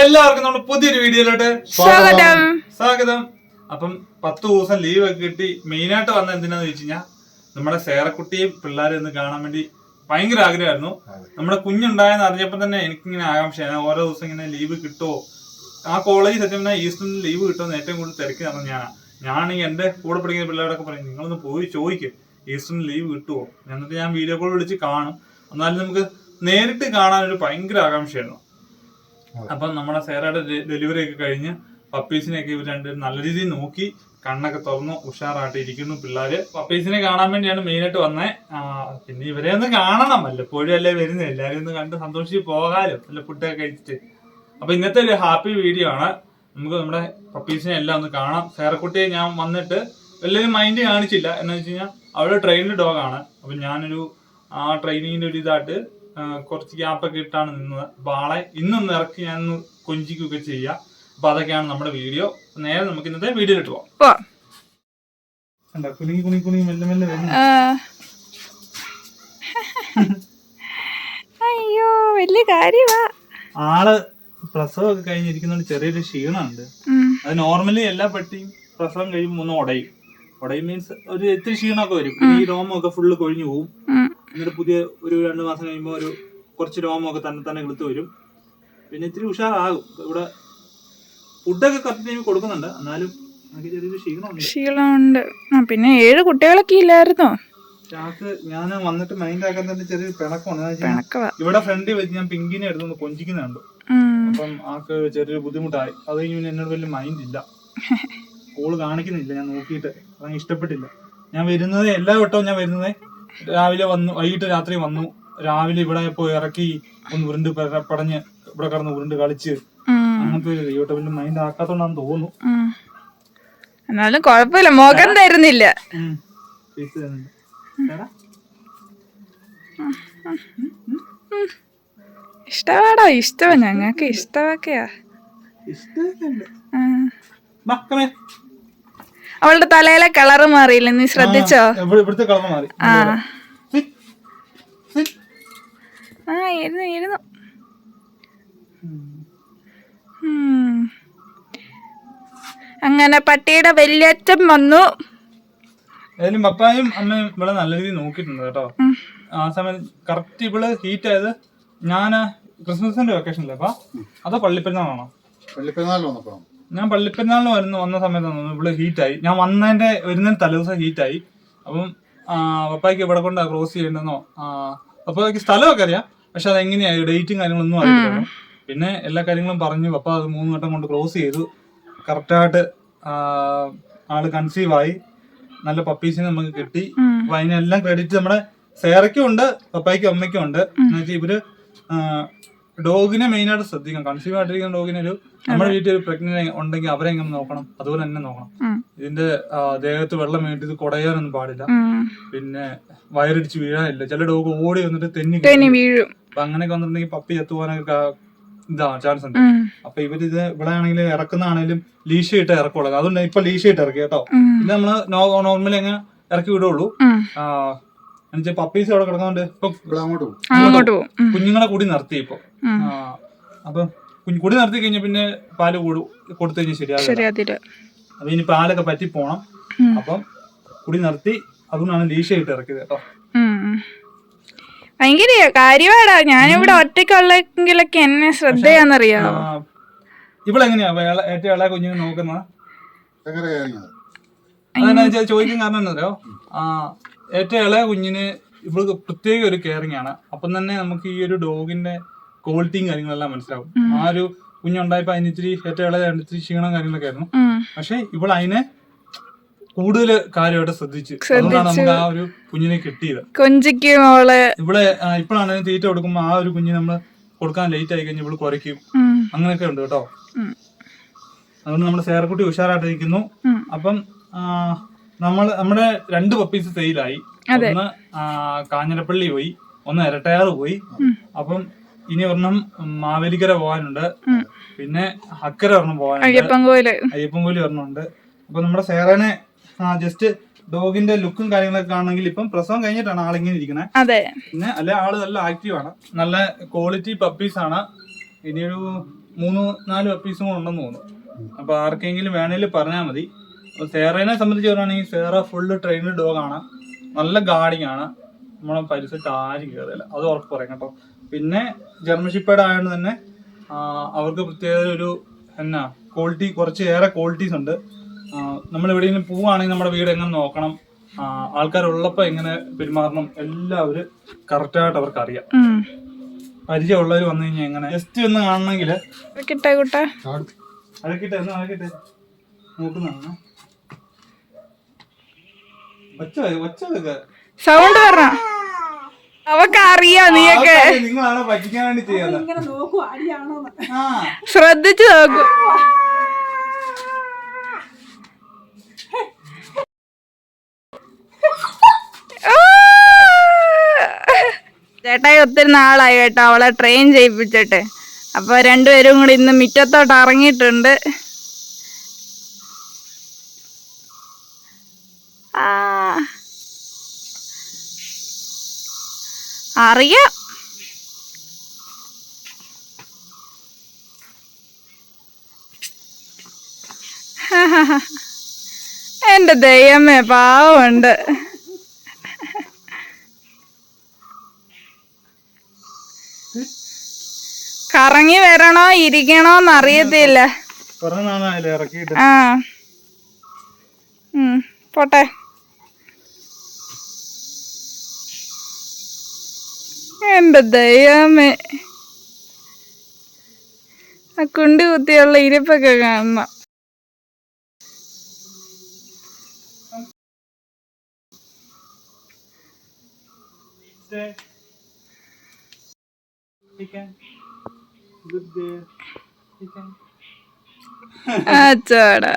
എല്ലാവർക്കും നമ്മുടെ പുതിയൊരു വീഡിയോയിലോട്ട് സ്വാഗതം. അപ്പം 10 ദിവസം ലീവ് ഒക്കെ കിട്ടി. മെയിനായിട്ട് വന്ന എന്തിനാന്ന് ചോദിച്ചു കഴിഞ്ഞാൽ നമ്മുടെ സേറക്കുട്ടിയും പിള്ളേരും ഒന്ന് കാണാൻ വേണ്ടി ഭയങ്കര ആഗ്രഹമായിരുന്നു. നമ്മുടെ കുഞ്ഞുണ്ടായെന്ന് അറിഞ്ഞപ്പോൾ തന്നെ എനിക്കിങ്ങനെ ആകാംക്ഷയാണ്, ഓരോ ദിവസം ഇങ്ങനെ ലീവ് കിട്ടുമോ, ആ കോളേജ് സത്യം പറഞ്ഞാൽ ഈസ്റ്ററിന് ലീവ് കിട്ടുമെന്ന് ഏറ്റവും കൂടുതൽ തിരക്കി നടന്നു ഞാനാണെങ്കിൽ എന്റെ കൂടെ പഠിക്കുന്ന പിള്ളേരോടൊക്കെ പറയും, നിങ്ങളൊന്ന് പോയി ചോദിക്കും ഈസ്റ്ററിന് ലീവ് കിട്ടുമോ. എന്നിട്ട് ഞാൻ വീഡിയോ കോൾ വിളിച്ച് കാണും. എന്നാലും നമുക്ക് നേരിട്ട് കാണാനൊരു ഭയങ്കര ആകാംക്ഷയായിരുന്നു. അപ്പം നമ്മുടെ സേറയുടെ ഡെലിവറി ഒക്കെ കഴിഞ്ഞ് പപ്പീസിനെയൊക്കെ ഇവർ രണ്ടുപേരും നല്ല രീതിയിൽ നോക്കി, കണ്ണൊക്കെ തുറന്നു ഉഷാറായിട്ട് ഇരിക്കുന്നു പിള്ളേര്. പപ്പീസിനെ കാണാൻ വേണ്ടിയാണ് മെയിനായിട്ട് വന്നേ. പിന്നെ ഇവരെ ഒന്ന് കാണണം, വല്ലപ്പോഴും അല്ലേ വരുന്നത്, എല്ലാവരും ഒന്ന് കണ്ട് സന്തോഷിച്ച് പോകാലോ, നല്ല ഫുഡൊക്കെ കഴിച്ചിട്ട്. അപ്പൊ ഇന്നത്തെ ഒരു ഹാപ്പി വീഡിയോ ആണ്. നമുക്ക് നമ്മുടെ പപ്പീസിനെ എല്ലാം ഒന്ന് കാണാം. സേറക്കുട്ടിയെ ഞാൻ വന്നിട്ട് വലിയൊരു മൈൻഡ് കാണിച്ചില്ല. എന്ന് വെച്ച് കഴിഞ്ഞാൽ അവള് ട്രെയിൻഡ് ഡോഗാണ്. അപ്പൊ ഞാനൊരു ആ ട്രെയിനിങ്ങിന്റെ ഒരു ഇതായിട്ട് കുറച്ച് ഗ്യാപ്പൊക്കെ ഇട്ടാണ് നിന്നത്. അപ്പൊ ആളെ ഇന്നൊന്ന് ഇറക്കി ഞാൻ കൊഞ്ചിക്കുകയൊക്കെ ചെയ്യാം. അപ്പൊ അതൊക്കെയാണ് നമ്മുടെ വീഡിയോ. നേരെ നമുക്ക് ഇന്നത്തെ വീഡിയോയിലിട്ട് പോവാം. കുലുങ്ങി കുണി കുണി മെല്ലെ മെല്ലെ വരുന്നു. അയ്യോ വലിയ കാര്യമാ. ആള് പ്രസവമൊക്കെ കഴിഞ്ഞിരിക്കുന്നോണ്ട് ചെറിയൊരു ക്ഷീണമുണ്ട്. അത് നോർമലി എല്ലാ പട്ടിയും പ്രസവം കഴിയുമ്പോൾ ഒന്ന് ഉടയും മീൻസ് ഒരു ഇത്തിരി ക്ഷീണമൊക്കെ വരും. ഈ രോമമൊക്കെ ഫുള്ള് കൊഴിഞ്ഞു പോകും. എന്നിട്ട് പുതിയ ഒരു 2 മാസം കഴിയുമ്പോൾ ഒരു കുറച്ച് രോമമൊക്കെ തന്നെ കിളുത്ത് വരും. പിന്നെ ഇത്തിരി ഉഷാറാകും. ഇവിടെ ഫുഡൊക്കെ കറക്റ്റ് ടൈമിൽ കൊടുക്കുന്നുണ്ട്, എന്നാലും എനിക്ക് ചെറിയൊരു ക്ഷീണമുണ്ട്. പിന്നെ 7 കുട്ടികളൊക്കെ ഇല്ലായിരുന്നോ? ഞാൻ വന്നിട്ട് മൈൻഡ് ആക്കാൻ തന്നെ ചെറിയൊരു പിണക്കമാണ്. ഇവിടെ ഫ്രണ്ടിൽ വെച്ച് ഞാൻ പിങ്കിനെ എടുത്തൊന്ന് കൊഞ്ചിക്കുന്നുണ്ട്. അപ്പം ആൾക്ക് ചെറിയൊരു ബുദ്ധിമുട്ടായി. അത് കഴിഞ്ഞ് എന്നോട് വലിയ മൈൻഡ് ഇല്ല, കോള് കാണിക്കുന്നില്ല. ഞാൻ നോക്കിയിട്ട് അതങ്ങ് ഇഷ്ടപ്പെട്ടില്ല. ഞാൻ വരുന്നത് എല്ലാ വട്ടവും ഞാൻ വരുന്നത് രാവിലെ വന്നു, വൈകിട്ട് രാത്രി വന്നു, രാവിലെ ഇവിടെ പോയി ഇറക്കി ഒന്ന് ഉരുണ്ട് പടഞ്ഞ് ഇവിടെ കിടന്ന് ഉരുണ്ട് കളിച്ച് അങ്ങനത്തെ ഒരു ദൈവട്ടെ വലിയ മൈൻഡ് ആക്കാത്തോണ്ടാന്ന് തോന്നുന്നു. എന്നാലും കുഴപ്പമില്ല, മുഖം തരുന്നില്ല. ഇഷ്ടമാടോ, ഇഷ്ടമാ, ഞങ്ങൾക്ക് ഇഷ്ടമൊക്കെയാ. അവളുടെ തലയിലെ കളറ് മാറിയില്ല, നീ ശ്രദ്ധിച്ചോ? ഇവിടുത്തെ കളർ മാറി. ഇരുന്നു. അങ്ങനെ പട്ടിയുടെ വലിയച്ഛൻ വന്നു. ഏതായാലും പപ്പായും അമ്മയും ഇവിടെ നല്ല രീതിയിൽ നോക്കിയിട്ടുണ്ട് കേട്ടോ. ആ സമയത്ത് കറക്റ്റ് ഇവള് ഹീറ്റ് ആയത് ഞാൻ ക്രിസ്മസിന്റെ വെക്കേഷനിലെ അപ്പൊ അതോ പള്ളിപ്പെരുന്നാളാണോ? ഞാൻ പള്ളിപ്പെരുന്നാളിന് വന്ന സമയത്താണ് ഇവള് ഹീറ്റായി. ഞാൻ വരുന്നതിന് തലേദിവസം ഹീറ്റായി. അപ്പം പപ്പായ്ക്ക് ഇവിടെ കൊണ്ട് ക്രോസ് ചെയ്യണ്ടെന്നോ, പപ്പായ്ക്ക് സ്ഥലമൊക്കെ അറിയാം, പക്ഷെ അതെങ്ങനെയാ ഡേറ്റും കാര്യങ്ങളൊന്നും അറിയില്ലായിരുന്നു. പിന്നെ എല്ലാ കാര്യങ്ങളും പറഞ്ഞു. പപ്പ അത് 3 വട്ടം കൊണ്ട് ക്രോസ് ചെയ്തു. കറക്റ്റായിട്ട് ആള് കൺസീവ് ആയി. നല്ല പപ്പീസിനെ നമുക്ക് കിട്ടി. അപ്പൊ അതിനെല്ലാം ക്രെഡിറ്റ് നമ്മുടെ സേറയ്ക്കും ഉണ്ട്, പപ്പായ്ക്കും അമ്മയ്ക്കും ഉണ്ട്. എന്നുവെച്ചാൽ ഇവര് ഡോഗിനെ മെയിനായിട്ട് ശ്രദ്ധിക്കണം. കൺസീവ് ആയിട്ടിരിക്കുന്ന ഡോഗിനെ നമ്മുടെ വീട്ടിൽ ഒരു പ്രഗ്നന്റ് ഉണ്ടെങ്കിൽ അവരെ എങ്ങനെ നോക്കണം, അതുപോലെ തന്നെ നോക്കണം. ഇതിന്റെ ദേഹത്ത് വെള്ളം വേണ്ടി ഇത് കുടയാനൊന്നും പാടില്ല. പിന്നെ വയറിടിച്ച് വീഴാനില്ല. ചില ഡോഗ് ഓടി വന്നിട്ട് തെന്നി വീഴും. അപ്പൊ അങ്ങനെയൊക്കെ വന്നിട്ടുണ്ടെങ്കിൽ പപ്പി ചത്തുപോകാനൊക്കെ ചാൻസ് ഉണ്ട്. അപ്പൊ ഇവരിത് ഇവിടെ ആണെങ്കിലും ഇറക്കുന്നതാണെങ്കിലും ലീഷ ഇട്ട് ഇറക്കുള്ളൂ. അതുകൊണ്ട് ഇപ്പൊ ലീഷ ഇട്ട് ഇറക്കി കേട്ടോ. ഇത് നമ്മള് നോർമലി അങ്ങ് ഇറക്കി വിടുള്ളൂ. എന്നുവെച്ചാൽ പപ്പീസ് അവിടെ കിടക്കുന്നോണ്ട് ഇപ്പൊ കുഞ്ഞുങ്ങളെ കൂടി നിർത്തി ഇപ്പൊ. അപ്പൊ കുടി നിർത്തി കഴിഞ്ഞ പിന്നെ പാല് കൊടുത്തു കഴിഞ്ഞാൽ ശരിയാവില്ല. അപ്പൊ ഇനി പാലൊക്കെ പറ്റി പോണം. അപ്പം കുടി നിർത്തി, അതുകൊണ്ടാണ് ലീഷ ഇട്ട് ഇറക്കിയത് കേട്ടോ. ഭയങ്കര കാര്യമാടാ. ഞാനിവിടെ ഒറ്റയ്ക്കുള്ളെങ്കിലൊക്കെ എന്നെ ശ്രദ്ധയാന്നറിയാമോ? ഇവളെങ്ങനെയാ ഏറ്റവും ഇളയ കുഞ്ഞിനെ നോക്കുന്നത്? അതെന്നാ ചോദിക്കാൻ കാരണം എന്താ, ഏറ്റവും ഇളയ കുഞ്ഞിന് ഇവൾക്ക് പ്രത്യേക ഒരു കെയറിങ് ആണ്. അപ്പം തന്നെ നമുക്ക് ഈ ഒരു ഡോഗിന്റെ ക്വാളിറ്റിയും കാര്യങ്ങളെല്ലാം മനസ്സിലാവും. ആ ഒരു കുഞ്ഞുണ്ടായപ്പോ അതിനിത്തിരി ഏറ്റവും ഇളയ ഇത്തിരി ക്ഷീണം കാര്യങ്ങളൊക്കെ ആയിരുന്നു. പക്ഷെ ഇവൾ അതിനെ കൂടുതൽ കാര്യമായിട്ട് ശ്രദ്ധിച്ചു. അതുകൊണ്ടാണ് നമുക്ക് ആ ഒരു കുഞ്ഞിനെ കിട്ടിയത്. ഇവിടെ ഇപ്പോഴാണ് തീറ്റ കൊടുക്കുമ്പോ ആ ഒരു കുഞ്ഞിനെ നമ്മള് കൊടുക്കാൻ ലേറ്റ് ആയി കഴിഞ്ഞാൽ ഇവള് കുറയ്ക്കും. അങ്ങനെയൊക്കെ ഉണ്ട് കേട്ടോ. അതുകൊണ്ട് നമ്മുടെ സേറക്കുട്ടി ഉഷാറായിട്ടിരിക്കുന്നു. അപ്പം നമ്മുടെ 2 പപ്പീസ് സെയിലായി. ഒന്ന് കാഞ്ഞിരപ്പള്ളി പോയി, ഒന്ന് ഇരട്ടയാറ് പോയി. അപ്പം ഇനി ഒരെണ്ണം മാവേലിക്കര പോകാനുണ്ട്, പിന്നെ അക്കരെ ഒരെണ്ണം പോകാനുണ്ട്, അയ്യപ്പൻകോലി ഒരെണ്ണമുണ്ട്. അപ്പൊ നമ്മുടെ സേറനെ ജസ്റ്റ് ഡോഗിന്റെ ലുക്കും കാര്യങ്ങളൊക്കെ ആണെങ്കിൽ ഇപ്പം പ്രസവം കഴിഞ്ഞിട്ടാണ് ആളിങ്ങനെ ഇരിക്കണേ. പിന്നെ അല്ലെ ആള് നല്ല ആക്റ്റീവ് ആണ്, നല്ല ക്വാളിറ്റി പപ്പീസ് ആണ്. ഇനിയൊരു 3-4 പപ്പീസും കൂടെ ഉണ്ടെന്ന് തോന്നുന്നു. അപ്പൊ ആർക്കെങ്കിലും വേണേലും പറഞ്ഞാൽ മതി. അപ്പൊ സേറേനെ സംബന്ധിച്ച് പറയുകയാണെങ്കിൽ സേറ ഫുള്ള് ട്രെയിൻഡ് ഡോഗാണ്, നല്ല ഗാർഡിങ് ആണ്, നമ്മളെ പരിസരത്ത് ആരും കയറില്ല, അത് ഉറപ്പ് പറയാം കേട്ടോ. പിന്നെ ജർമ്മൻ ഷെപ്പേർഡ് ആയതുകൊണ്ട് തന്നെ അവർക്ക് പ്രത്യേക ഒരു എന്നാ ക്വാളിറ്റി, കുറച്ച് ഏറെ ക്വാളിറ്റീസ് ഉണ്ട്. നമ്മൾ എവിടെയെങ്കിലും പോവുകയാണെങ്കിൽ നമ്മുടെ വീട് എങ്ങനെ നോക്കണം, ആൾക്കാരുള്ളപ്പോൾ എങ്ങനെ പെരുമാറണം, എല്ലാവരും കറക്റ്റായിട്ട് അവർക്ക് അറിയാം. പരിചയമുള്ളവർ വന്നു കഴിഞ്ഞാൽ എങ്ങനെ ജസ്റ്റ് ഒന്ന് കാണണമെങ്കിൽ അഴക്കിട്ടെ നോക്കുന്നതാണ്. സൗണ്ട് പറഞ്ഞ അവക്ക് അറിയാം, നീയൊക്കെ നിങ്ങളാണ് പറ്റിക്കാൻ വേണ്ടി ചെയ്യുന്നത്. ശ്രദ്ധിച്ചു നോക്കൂ. ചേട്ടായി ഒത്തിരി നാളായി കേട്ടോ അവളെ ട്രെയിൻ ചെയ്യിപ്പിച്ചിട്ട്. അപ്പൊ രണ്ടുപേരും കൂടി ഇന്ന് മുറ്റത്തോട്ട് ഇറങ്ങിയിട്ടുണ്ട്. അറിയാം. എന്റെ ദൈവമേ, പാവമുണ്ട്. കറങ്ങി വരണോ ഇരിക്കണോന്ന് അറിയത്തില്ല. പോട്ടെ. എന്റെ ദൈവമേ, ആ കുണ്ടി കുത്തിയുള്ള ഇരിപ്പൊക്കെ കാണണം. അച്ചോടാ.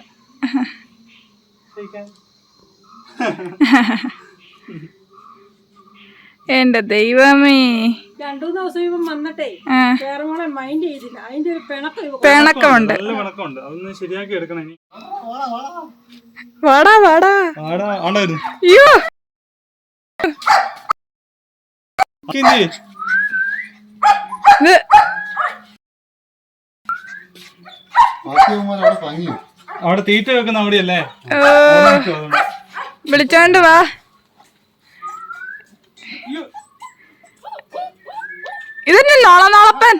എന്റെ ദൈവമേ, 2 ദിവസം വന്നിട്ടേ മൈൻഡ് ചെയ്തില്ല. അതിന്റെ ഒരു പിണക്കമുണ്ട്. അതൊന്ന് ശരിയാക്കി എടുക്കണം. വാടാ വാടാ. അയ്യോ, അവിടെ തീറ്റ വെക്കുന്ന അവിടെയല്ലേ, വിളിച്ചോണ്ട് വാ. ഇതന്നെ നോളപ്പൻ.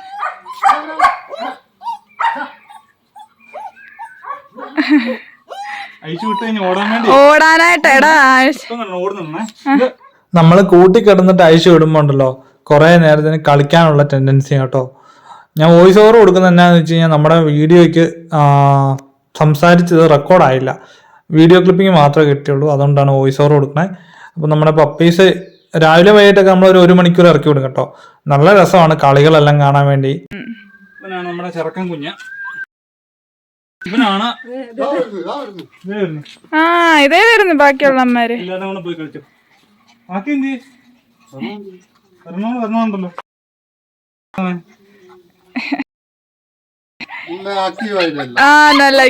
ഓടാനായിട്ട് എടാ നമ്മള് കൂട്ടിക്കിടന്നിട്ട് അഴിച്ചു വിടുമ്പോണ്ടല്ലോ കുറെ നേരത്തിന് കളിക്കാനുള്ള ടെൻഡൻസി കേട്ടോ. ഞാൻ വോയിസ് ഓവർ കൊടുക്കുന്ന എന്നാന്ന് വെച്ച് കഴിഞ്ഞാൽ നമ്മുടെ വീഡിയോയ്ക്ക് സംസാരിച്ചത് റെക്കോർഡായില്ല, വീഡിയോ ക്ലിപ്പിംഗ് മാത്രമേ കിട്ടിയുള്ളൂ, അതുകൊണ്ടാണ് വോയിസ് ഓവർ കൊടുക്കുന്നത്. അപ്പം നമ്മുടെ പപ്പീസ് രാവിലെ വൈകിട്ടൊക്കെ നമ്മൾ 1 മണിക്കൂർ ഇറക്കി വിടും കേട്ടോ. നല്ല രസമാണ് കളികളെല്ലാം കാണാൻ വേണ്ടി. ഇവനാണ് നമ്മുടെ ചെറുക്കൻ കുഞ്ഞ്. ഇവനാണ് ഇതേ വരുന്നു ബാക്കിയുള്ള അമ്മമാര് എല്ലാവരും കൂടെ പോയി കളിച്ചു. ബാക്കി എന്ത് വരണോണ്ടല്ലോ. നല്ല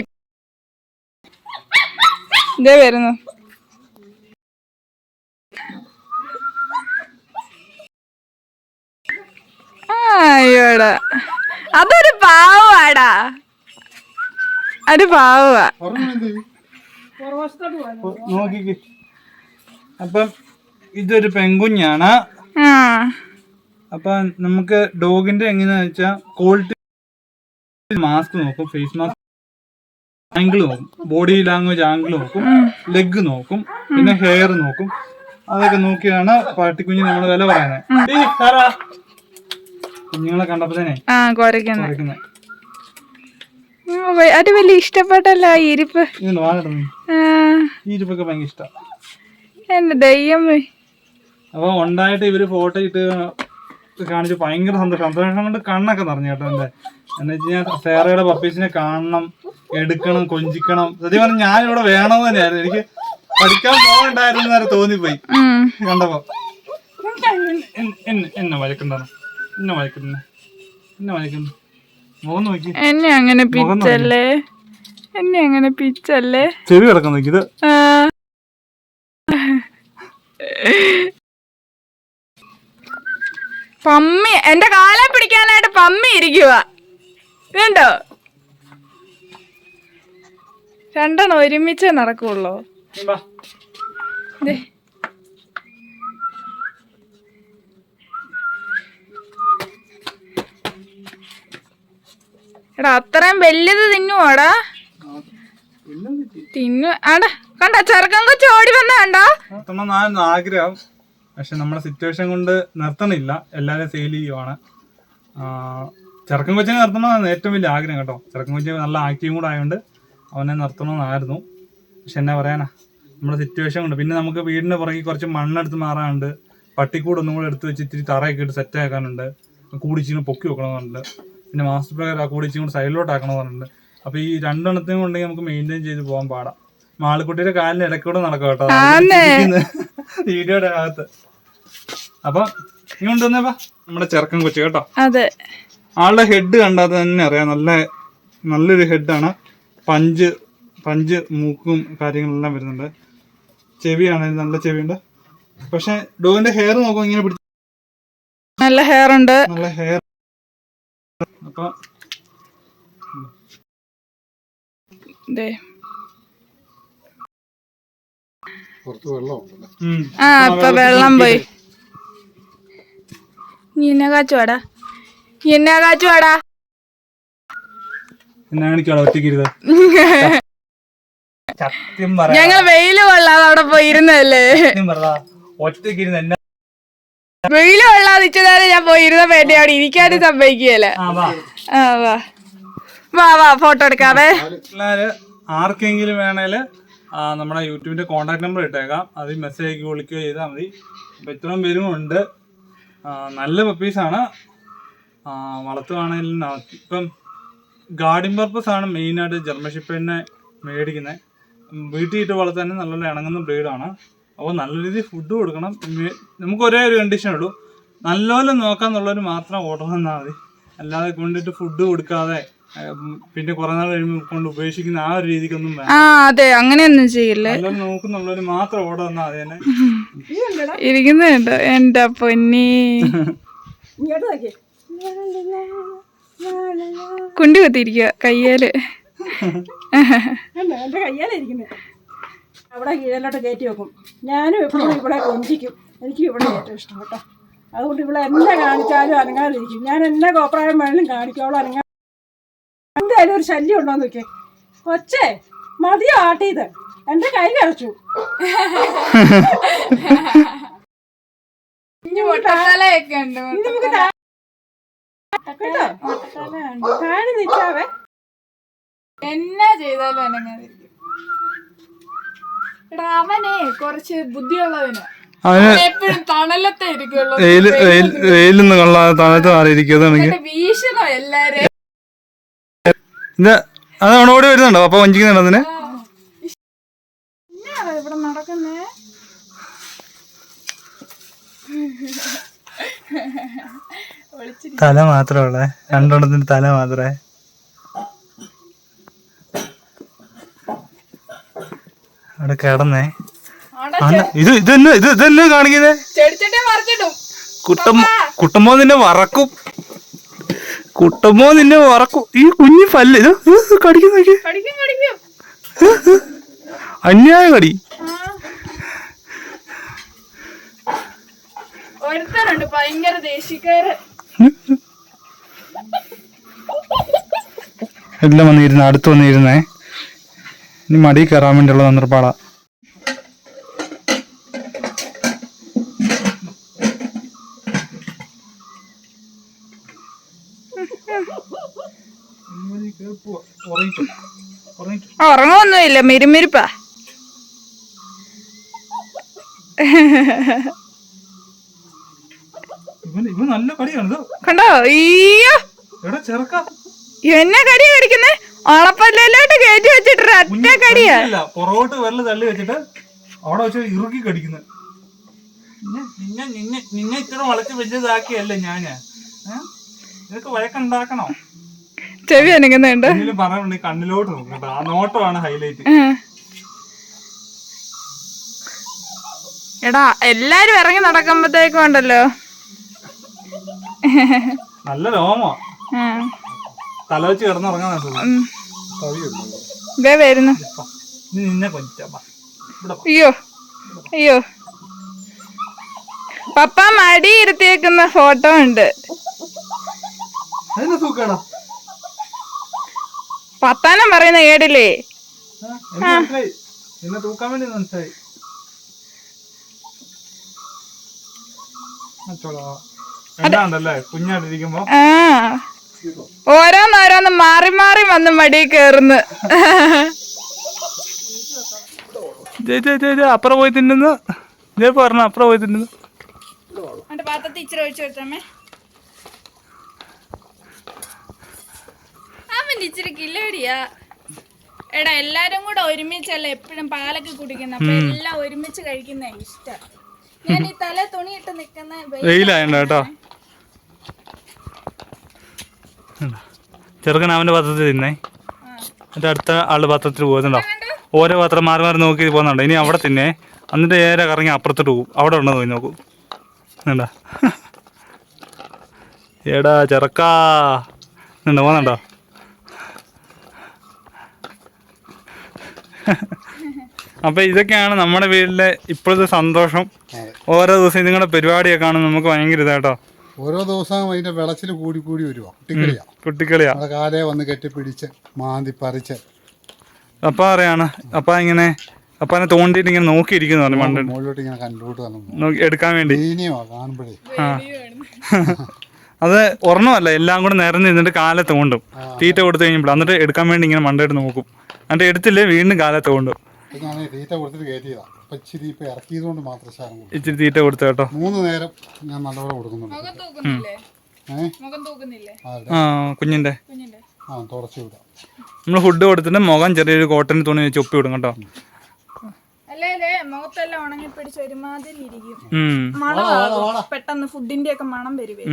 ഇതേ വരുന്നു. അയ്യോടാ, അതൊരു പാവാടാ, ഒരു പാവാ. നോക്കിക്ക്. അപ്പം ഇതൊരു പെൺകുഞ്ഞാണ്. അപ്പൊ നമുക്ക് ഡോഗിന്റെ എങ്ങനെയാന്ന് വെച്ചാൽ ക്വാളിറ്റി മാസ്ക് നോക്കും, ഫേസ് മാസ്ക് ആംഗിൾ നോക്കും, ബോഡി ലാംഗ്വേജ് ആംഗിൾ നോക്കും, ലെഗ് നോക്കും, പിന്നെ ഹെയർ നോക്കും. അതൊക്കെ നോക്കിയാണ് പട്ടിക്കുഞ്ഞ് നമ്മൾ വില പറയുന്നത്. കുഞ്ഞുങ്ങളെ കണ്ടപ്പോ തന്നെ കുറയ്ക്കുന്നത്. അത് വലിയ ഇഷ്ടപ്പെട്ടല്ല ഈ ഇരിപ്പ്. ഈ ഇരിപ്പൊക്കെ ഭയങ്കര ഇഷ്ടം. എന്റെ ദൈവമേ. അപ്പൊ ഉണ്ടായിട്ട് ഇവര് ഫോട്ടോ ഇട്ട് കാണിച്ച് ഭയങ്കര സന്തോഷം കൊണ്ട് കണ്ണൊക്കെ നിറഞ്ഞു കേട്ടോ. എന്ന് വെച്ച് കഴിഞ്ഞാൽ സേറയുടെ പപ്പീസിനെ കാണണം, എടുക്കണം, കൊഞ്ചിക്കണം. സത്യം പറഞ്ഞാൽ ഞാനിവിടെ വേണമെന്ന് തന്നെയായിരുന്നു. എനിക്ക് പഠിക്കാൻ പോകണ്ടായിരുന്നു നേരെ തോന്നിപ്പോയി കണ്ടപ്പോ. എന്നെ വഴക്കുണ്ടാണ്, എന്നെ വഴക്കുന്നു മുഖം നോക്കി. എന്നെ അങ്ങനെ പിച്ചല്ലേ, എന്നെ അങ്ങനെ പിച്ചല്ലേ. ചെവി കിടക്കാൻ നോക്കി. ഇത് പമ്മി എന്റെ കാലെ പിടിക്കാനായിട്ട് പമ്മി ഇരിക്കുക. വേണ്ടോ? രണ്ടെണ്ണം ഒരുമിച്ചേ നടക്കുള്ളൂ. ദേ. എടാ അത്രയും വലുത് തിന്നുവാടാ? തിന്നു ആടാ. കണ്ട ചെറുക്കൻ കൊച്ചു ഓടി വന്ന കണ്ടോ? ആഗ്രഹം, പക്ഷെ നമ്മുടെ സിറ്റുവേഷൻ കൊണ്ട് നിർത്തണില്ല, എല്ലാരും സെയിൽ ചെയ്യുവാണ്. ചെറുക്കൻ കൊച്ചിനെ നിർത്തണമെന്നാണ് ഏറ്റവും വലിയ ആഗ്രഹം കേട്ടോ. ചെറുക്കൻ കൊച്ചി നല്ല ആക്റ്റീവും കൂടെ ആയതുകൊണ്ട് അവനെ നിർത്തണമെന്നായിരുന്നു. പക്ഷെ എന്നാ പറയാനാ, നമ്മുടെ സിറ്റുവേഷൻ കൊണ്ട്. പിന്നെ നമുക്ക് വീടിന്റെ പുറകെ കുറച്ച് മണ്ണെടുത്ത് മാറാനുണ്ട്, പട്ടിക്കൂട് ഒന്നും കൂടെ എടുത്ത് വെച്ച് ഇത്തിരി തറയൊക്കെ ഇട്ട് സെറ്റ് ആക്കാനുണ്ട്, കൂടിച്ചിങ്ങനെ പൊക്കി വെക്കണമെന്നുണ്ട്. പിന്നെ മാസ്റ്റർ പ്രകാരം ആ കൂടിച്ചും കൂടെ സൈഡിലോട്ട് ആക്കണമെന്നുണ്ട്. അപ്പൊ ഈ രണ്ടെണ്ണത്തിനും ഉണ്ടെങ്കിൽ നമുക്ക് മെയിൻറ്റെയിൻ ചെയ്ത് പോകാൻ പാടാം. മാളിക്കുട്ടിയുടെ കാലിന് ഇടയ്ക്കൂടെ നടക്കും കേട്ടോ വീഡിയോയുടെ അകത്ത്. അപ്പൊ നീ കൊണ്ടുവന്നേപ്പാ നമ്മുടെ ചെറുക്കൻ കൊച്ചു കേട്ടോ. അതെ, ആളുടെ ഹെഡ് കണ്ടാൽ തന്നെ അറിയാം, നല്ലൊരു ഹെഡാണ്. പഞ്ച് മൂക്കും കാര്യങ്ങളെല്ലാം വരുന്നുണ്ട്. ചെവിയാണെങ്കിൽ നല്ല ചെവിയുണ്ട്. പക്ഷെ ഡോഗിന്റെ ഹെയർ നോക്കും, ഇങ്ങനെ പിടിച്ച് നല്ല ഹെയർ ഉണ്ട്. നല്ല ഹെയർ. അപ്പൊ ഇപ്പൊ വെള്ളം പോയി. എന്നാ കാച്ചുവാടാ? ഒറ്റയ്ക്കിരുത്. സത്യം പറ, ഞങ്ങൾ വെയില് കൊള്ളാതെ അവിടെ പോയി ഇരുന്നല്ലേ. ഒറ്റയ്ക്കിരുന്ന് എന്നെ വെയില് കൊള്ളാതിച്ചതാരെ ഞാൻ പോയിരുന്ന പേട്ടി അവിടെ ഇരിക്കാനും സമ്മതിക്കുകയല്ല. വാ ഫോട്ടോ എടുക്കാവേ. ആർക്കെങ്കിലും വേണേല് നമ്മുടെ യൂട്യൂബിന്റെ കോൺടാക്ട് നമ്പർ ഇട്ടേക്കാം, അതിൽ മെസ്സേജ് അയക്കി വിളിക്കുകയോ ചെയ്താൽ മതി. അപ്പൊ ഇത്രയും പേരും ഉണ്ട്. നല്ല പപ്പീസാണ്. വളർത്തുവാണെങ്കിലും ഇപ്പം ഗാർഡിങ് പർപ്പസ് ആണ് മെയിനായിട്ട് ജർമ്മൻ ഷെപ്പേർഡിനെ മേടിക്കുന്നത്. വീട്ടിൽ ഇട്ട് വളർത്താനും നല്ലോണം ഇണങ്ങുന്ന ബ്രീഡാണ്. അപ്പോൾ നല്ല രീതിയിൽ ഫുഡ് കൊടുക്കണം. നമുക്ക് ഒരേ ഒരു കണ്ടീഷനേ ഉള്ളൂ, നല്ലപോലെ നോക്കാന്നുള്ളവർ മാത്രം ഓർഡർ തന്നാൽ മതി. അല്ലാതെ കൊണ്ടിട്ട് ഫുഡ് കൊടുക്കാതെ പിന്നെ കുറെ നാൾ കഴിയുമ്പോൾ കൊണ്ട് ഉപേക്ഷിക്കുന്ന ആ ഒരു രീതിക്കൊന്നും വേണം. അതെ, അങ്ങനെയൊന്നും ചെയ്യില്ല. നല്ലോണം നോക്കുന്നുള്ളവര് മാത്രം ഓർഡർ തന്നാൽ മതി. തന്നെ ഇരിക്കുന്നുണ്ടോ എന്റെ പൊന്നി? കുണ്ടി കുത്തിയിരിക്കുക കയ്യേല്. എന്റെ കയ്യാലിരിക്കുന്നത് അവിടെ കീഴിലോട്ട് കയറ്റി വെക്കും. ഞാനും എപ്പോഴും ഇവിടെ കൊഞ്ചിക്കും. എനിക്ക് ഇവിടെ ഏറ്റവും ഇഷ്ടം കേട്ടോ. അതുകൊണ്ട് ഇവിടെ എന്നെ കാണിച്ചാലും അനങ്ങാതിരിക്കും. ഞാൻ എന്നെ കോപ്രായം വേണമെങ്കിലും കാണിക്കോളൂ, അനങ്ങാ. എന്തായാലും ഒരു ശല്യം ഉണ്ടോന്ന് നോക്കിയേ. കൊച്ചേ മതിയോ ആട്ടിയത്? എന്റെ കൈ കറച്ചു. കാണി നിൽക്കാവേ. എന്നാ ചെയ്താലും അനങ്ങാതിരിക്കും. അവനെ കുറച്ച് ബുദ്ധിയുള്ളവന് എപ്പോഴും തണലത്തെ ഇരിക്കുള്ളൂ. വെയിലൊന്നും കൊള്ളാതെ തണലത്ത് മാറിയിരിക്കും. വീശണോ എല്ലാരും? അത് ഓടി വരുന്നുണ്ടോ? അപ്പൊ വഞ്ചിക്കുന്നുണ്ടോ അതിന്? ഇവിടെ നടക്കുന്നേ തല മാത്രമുള്ള രണ്ടെണ്ണത്തിന്റെ തല മാത്രമേ. അവിടെ കിടന്നേ. ഇതെന്നെ കാണിക്കുന്നേ. കുട്ടമ്മോ നിന്നെ വറക്കും. ഈ കുഞ്ഞി പല്ല് ഇത് കടിക്കും. അന്യായ കടി. ഒരുത്തനുണ്ട് ഭയങ്കര ദേശീയക്കാരൻ. എല്ലാം വന്നിരുന്ന അടുത്ത് വന്നിരുന്നേ. ഇനി മടി കയറാൻ വേണ്ടിയുള്ള തന്ത്രപ്പാടാ. ഉറങ്ങൊന്നുമില്ല, മിരുമിരിപ്പാ. നല്ല കടിയാണ് കണ്ടോ? അയ്യോ എന്നെ കടിയാ കടിക്കുന്നേ. അളപ്പല്ലോട്ട് കയറ്റി വെച്ചിട്ട് ഒറ്റ കടിയാ. പുറകോട്ട് വിരല് തള്ളി വെച്ചിട്ട് അവിടെ വെച്ച് ഇറുക്കി കടിക്കുന്നത്. നിന്നെ ഇത്ര വളച്ച് വലുതാക്കിയല്ലേ ഞാന്. ഇതൊക്കെ വഴക്കുണ്ടാക്കണോ? ചെവി അനങ്ങുന്നുണ്ട്. പറയുന്നുണ്ട് കണ്ണിലോട്ട് നോക്കട്ടോ. ആ നോട്ടമാണ് ഹൈലൈറ്റ്. എടാ എല്ലാരും ഇറങ്ങി നടക്കുമ്പോഴത്തേക്കും ഉണ്ടല്ലോ നല്ല രോമോ. തല വെച്ച് കിടന്നുറങ്ങാൻ ഇതേ വരുന്നു. നിന്നെ കൊഞ്ചാ. അയ്യോ അയ്യോ, പപ്പ മടി ഇരുത്തിയേക്കുന്ന ഫോട്ടോ ഉണ്ട്. അതിനെ തൂക്കാണോ? പത്താനം പറയുന്ന കേട്ടില്ലേ? നിന്നെ തൂക്കാൻ വേണ്ടി മനസ്സിലായി. എന്താണ്ടല്ലേ കുഞ്ഞായിട്ടിരിക്കുമ്പോ ഓരോന്നോരോന്ന് മാറി മാറി വന്ന് മടി കേറുന്നു. അപ്പുറം പോയി തിന്നുന്നു. ഇതേ പറഞ്ഞ അപ്പുറം പോയി തിന്നുന്നു. പാത്രത്തിൽ ഇച്ചിരി ഒഴിച്ചു കൊടുത്തമ്മേ. അവന്റെ ഇച്ചിരി കില്ലേടിയാ. എടാ എല്ലാരും കൂടെ ഒരുമിച്ചല്ല എപ്പോഴും പാലൊക്കെ കുടിക്കുന്ന, അപ്പൊ എല്ലാം ഒരുമിച്ച് കഴിക്കുന്ന ഇഷ്ടം. ഞാൻ ഈ തല തുണിയിട്ട് നിക്കുന്ന വെയിലായണ്ട കേട്ടോ. ചെറുക്കൻ അവന്റെ പാത്രത്തിൽ തിന്നേ, എന്നിട്ട് അടുത്ത ആളുടെ പാത്രത്തിൽ പോകുന്നുണ്ടോ. ഓരോ പാത്രം മാറി മാറി നോക്കി പോകുന്നുണ്ടോ. ഇനി അവിടെ തിന്നേ, എന്നിട്ട് നേരെ കറങ്ങി അപ്പുറത്തോട്ട് പോകും. അവിടെ ഉണ്ടോ നോക്കി നോക്കും. എന്താ എടാ ചെറുക്കാ പോകുന്നുണ്ടോ. അപ്പൊ ഇതൊക്കെയാണ് നമ്മുടെ വീട്ടിലെ ഇപ്പോഴത്തെ സന്തോഷം. ഓരോ ദിവസം നിങ്ങളുടെ പരിപാടിയൊക്കെ കാണുമ്പോൾ നമുക്ക് ഭയങ്കര ഇതാട്ടോ. ഓരോ ദിവസവും അതിന്റെ വിളച്ചിൽ കൂടി കൂടി വരുവാ. കുട്ടിക്കളിയാ കാലേ വന്ന് കെട്ടിപ്പിടിച്ച് മാന്തി പറിച്ച്. അപ്പ പറയാണ് അപ്പ ഇങ്ങനെ അപ്പനെ തോണ്ടിട്ട് ഇങ്ങനെ നോക്കിയിരിക്കുന്നു പറഞ്ഞു മണ്ണ് മുകളിലോട്ട് ഇങ്ങനെ കണ്ടിലോട്ട് വന്നു എടുക്കാൻ വേണ്ടി. കാണുമ്പോഴേ അത് ഒരെണ്ണമല്ല, എല്ലാം കൂടെ നിറഞ്ഞു നിന്നിട്ട് കാലെ തോണ്ടും. തീറ്റ കൊടുത്തു കഴിഞ്ഞപ്പോൾ എന്നിട്ട് എടുക്കാൻ വേണ്ടി ഇങ്ങനെ മണ്ടയിട്ട് നോക്കും. എന്നിട്ട് എടുത്തില്ലേ വീണ്ടും കാലെ തോണ്ടും. തീറ്റ കൊടുത്തിട്ട് കയറ്റിയതാ. ഇച്ചിരി ഇപ്പൊ ഇറക്കിയതുകൊണ്ട് മാത്രം ശാലം ഇച്ചിരി തീറ്റ കൊടുത്തു കേട്ടോ. 3 നേരം ഞാൻ നല്ലപോലെ കൊടുക്കുന്നുണ്ട്. കുഞ്ഞിന്റെ തുടച്ചു വിടാം. നമ്മള് ഫുഡ് കൊടുത്തിട്ട് മുഖം ചെറിയൊരു കോട്ടൺ തുണി വെച്ച് ഒപ്പി വിടും കേട്ടോ. മുഖത്തെല്ലാം ഉണങ്ങി പിടിച്ച് ഒരുമാതിരി ഇരിക്കും. പെട്ടെന്ന് ഫുഡിന്റെ ഒക്കെ മണം വരുവേ.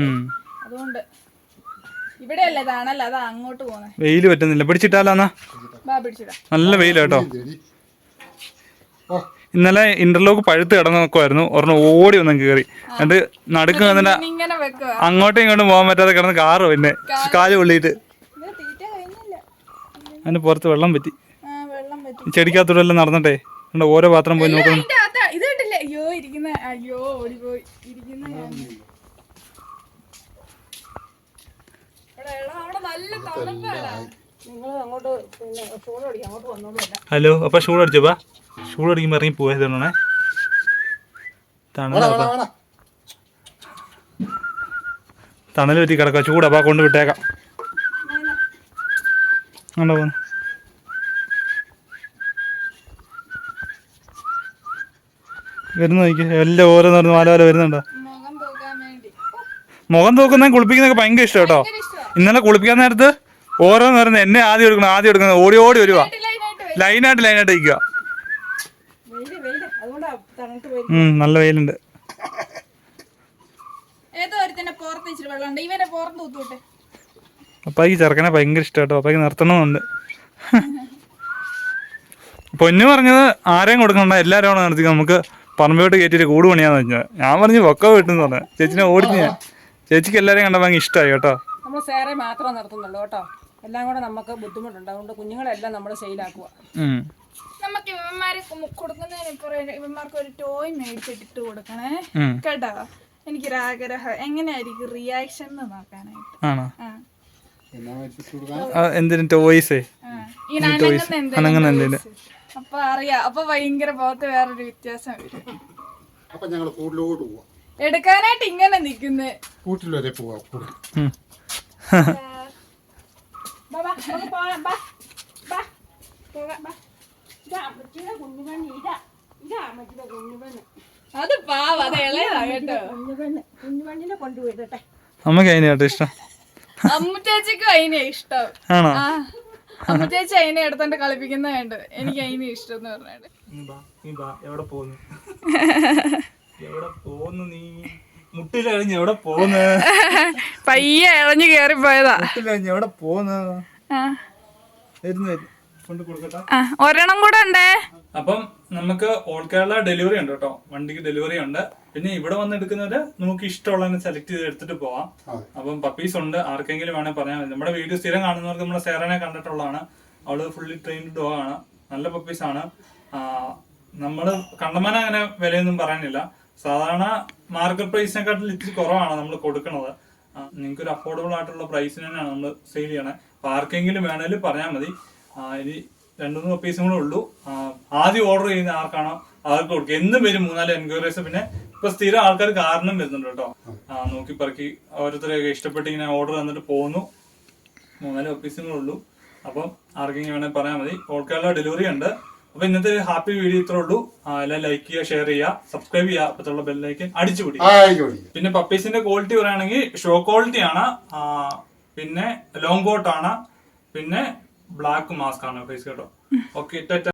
അതുകൊണ്ട് ഇവിടെ അല്ലേ താണല്ല, അതാ അങ്ങോട്ട് പോന്നെ. വെയില് പറ്റുന്നില്ല. പിടിച്ചിട്ടാലാന്നാ നല്ല വെയില് കേട്ടോ. ഇന്നലെ ഇന്റർലോക്ക് പഴുത്ത് കിടന്ന് നോക്കുമായിരുന്നു. ഒരെണ്ണം ഓടി ഒന്നും കയറി. എന്നിട്ട് നടുക്ക് വന്നിട്ട് അങ്ങോട്ടും ഇങ്ങോട്ടും പോകാൻ പറ്റാതെ കിടന്ന് കാറ് പിന്നെ കാല് കൊള്ളിയിട്ട് അതിന് പുറത്ത് വെള്ളം പറ്റി. ചെടിക്കകത്തൂടെ എല്ലാം നടന്നിട്ടേ ഓരോ പാത്രം പോയി നോക്കുന്നു. ഹലോ അപ്പൊ ഷൂൾ അടിച്ചോപ്പാ. ഷൂൾ അടിക്കുമ്പോ ഇറങ്ങി പോയതാണേ. തണൽ പറ്റി കിടക്കാം. ചൂടപ്പാ കൊണ്ട് വിട്ടേക്കാം. ഉണ്ടോ പോന്ന് വരുന്ന എല്ലാം ഓരോന്ന് മാല വരുന്നുണ്ടോ. മുഖം തൂക്കുന്ന കുളിപ്പിക്കുന്നൊക്കെ ഭയങ്കര ഇഷ്ടം കേട്ടോ. ഇന്നലെ കുളിപ്പിക്കാൻ നേരത്ത് ഓരോന്ന് വരുന്നത് എന്നെ ആദ്യം എടുക്കണം ഓടി ഓടി വരുവാ. ലൈനായിട്ട് ഇരിക്കുക. നല്ല വെയിലുണ്ട്. അപ്പായിക്ക് ചെറുക്കനെ ഭയങ്കര ഇഷ്ടം കേട്ടോ. അപ്പായിക്ക് നിർത്തണമെന്നുണ്ട്. പൊന്നു പറഞ്ഞത് ആരെയും കൊടുക്കണ്ട, എല്ലാവരും അവിടെ നിർത്തി നമുക്ക് പറമ്പോട്ട് കയറ്റിട്ട് കൂട് പണിയാന്ന് വെച്ചാൽ. ഞാൻ പറഞ്ഞു പൊക്ക വീട്ടെന്ന് പറഞ്ഞു. ചേച്ചിനെ ഓടിച്ച് ഞാൻ. ചേച്ചിക്ക് എല്ലാവരെയും കണ്ടപ്പോൾ ഭയങ്കര ഇഷ്ടമായി കേട്ടോ. നമ്മൾ സേറെ മാത്രമേ നിർത്തുന്നുള്ളൂ കേട്ടോ. എല്ലാം കൂടെ നമുക്ക് ബുദ്ധിമുട്ടുണ്ട്. അതുകൊണ്ട് കുഞ്ഞുങ്ങളെല്ലാം നമ്മൾ സെയിലാക്കുക. നമുക്ക് ഇവന്മാരെ കൊടുക്കുന്നതിന് ഇവന്മാർക്ക് ഒരു ടോയ് മേടിച്ചിട്ട് കൊടുക്കണേ കേട്ടോ. എനിക്കൊരാഗ്രഹം എങ്ങനെയായിരിക്കും റിയാക്ഷൻ എന്ന് നോക്കാനായിട്ട്. ആണോ? എന്തിനും ടോയ്സേ അങ്ങനെ എന്തെങ്കിലും അപ്പൊ അറിയാം. അപ്പൊ ഭയങ്കര പോകത്ത് വേറൊരു വ്യത്യാസം വരും. എടുക്കാനായിട്ട് ഇങ്ങനെ നിക്കുന്നേ. അത് പാവ, അത് ഇളയതാ കേട്ടോ. കുഞ്ഞുപെണ്ണിനെ കൊണ്ടുപോയിട്ടെ. അമ്മക്ക് അതിനെ കേട്ടോ ഇഷ്ടം. അമ്മ ചേച്ചിക്കും അതിനെ ഇഷ്ടം. ആണോ? അമ്മ ചേച്ചി അതിനെ എടുത്തോണ്ട് കളിപ്പിക്കുന്ന വേണ്ട. എനിക്ക് അതിനെ ഇഷ്ടം എന്ന് പറഞ്ഞാല്. എവിടെ പോന്നു നീ? മുട്ടിലഴിഞ്ഞ് എവിടെ പോന്ന്? പയ്യെ ഇഴഞ്ഞു കേറിപ്പോയതാ. മുട്ടിലഴിഞ്ഞ് എവിടെ പോന്ന്? കൊണ്ട് കൊടുക്കട്ടെ. ഒരെണ്ണം കൂടെ ഉണ്ടേ. അപ്പം നമുക്ക് ഓൾ കേരള ഡെലിവറി ഉണ്ട് കേട്ടോ, വണ്ടിക്ക് ഡെലിവറി ഉണ്ട്. പിന്നെ ഇവിടെ വന്ന് എടുക്കുന്നവര് നമുക്ക് ഇഷ്ടമുള്ളതിനെ സെലക്ട് ചെയ്ത് എടുത്തിട്ട് പോവാം. അപ്പം പപ്പീസ് ഉണ്ട്, ആർക്കെങ്കിലും വേണേൽ പറഞ്ഞാൽ മതി. നമ്മുടെ വീഡിയോ സ്ഥിരം കാണുന്നവർക്ക് നമ്മുടെ സേറനെ കണ്ടിട്ടുള്ളതാണ്. അവള് ഫുള്ളി ട്രെയിൻഡ് ഡോഗ് ആണ്, നല്ല പപ്പീസ് ആണ്. നമ്മള് കണ്ടമാന അങ്ങനെ വിലയൊന്നും പറയാനില്ല. സാധാരണ മാർക്കറ്റ് പ്രൈസിനെക്കാട്ടിൽ ഇത്തിരി കുറവാണ് നമ്മൾ കൊടുക്കുന്നത്. നിങ്ങൾക്ക് ഒരു അഫോർഡബിൾ ആയിട്ടുള്ള പ്രൈസിന് തന്നെയാണ് നമ്മൾ സെയിൽ ചെയ്യണേ. അപ്പൊ ആർക്കെങ്കിലും വേണേലും പറഞ്ഞാൽ മതി. ഇനി 2-3 പപ്പീസും കൂടെ ഉള്ളൂ. ആദ്യം ഓർഡർ ചെയ്യുന്ന ആർക്കാണോ അവർക്ക് കൊടുക്കുക. എന്നും വരും 3-4 എൻക്വയറീസ്. പിന്നെ ഇപ്പൊ സ്ഥിരം ആൾക്കാർ കാരണം വരുന്നുണ്ട് കേട്ടോ. നോക്കി പറക്കി ഓരോരുത്തരെയൊക്കെ ഇഷ്ടപ്പെട്ട് ഇങ്ങനെ ഓർഡർ തന്നിട്ട് പോകുന്നു. 3-4 പപ്പീസും കൂടെ ഉള്ളൂ. അപ്പം ആർക്കെങ്കിലും വേണേൽ പറയാൽ മതി. ഓൾ കേരള ഡെലിവറി ഉണ്ട്. അപ്പൊ ഇന്നത്തെ ഹാപ്പി വീഡിയോ ഇത്രേ ഉള്ളൂ. എല്ലാം ലൈക്ക് ചെയ്യുക, ഷെയർ ചെയ്യുക, സബ്സ്ക്രൈബ് ചെയ്യുക, അപ്പത്തുള്ള ബെല്ലിലേക്ക് അടിച്ചു പിടിക്കുക. പിന്നെ പപ്പീസിന്റെ ക്വാളിറ്റി പറയുകയാണെങ്കിൽ ഷോ ക്വാളിറ്റി ആണ്, പിന്നെ ലോങ് കോട്ട് ആണ്, പിന്നെ ബ്ലാക്ക് മാസ്ക് ആണ് ഫേസ് കേട്ടോ. ഓക്കെ.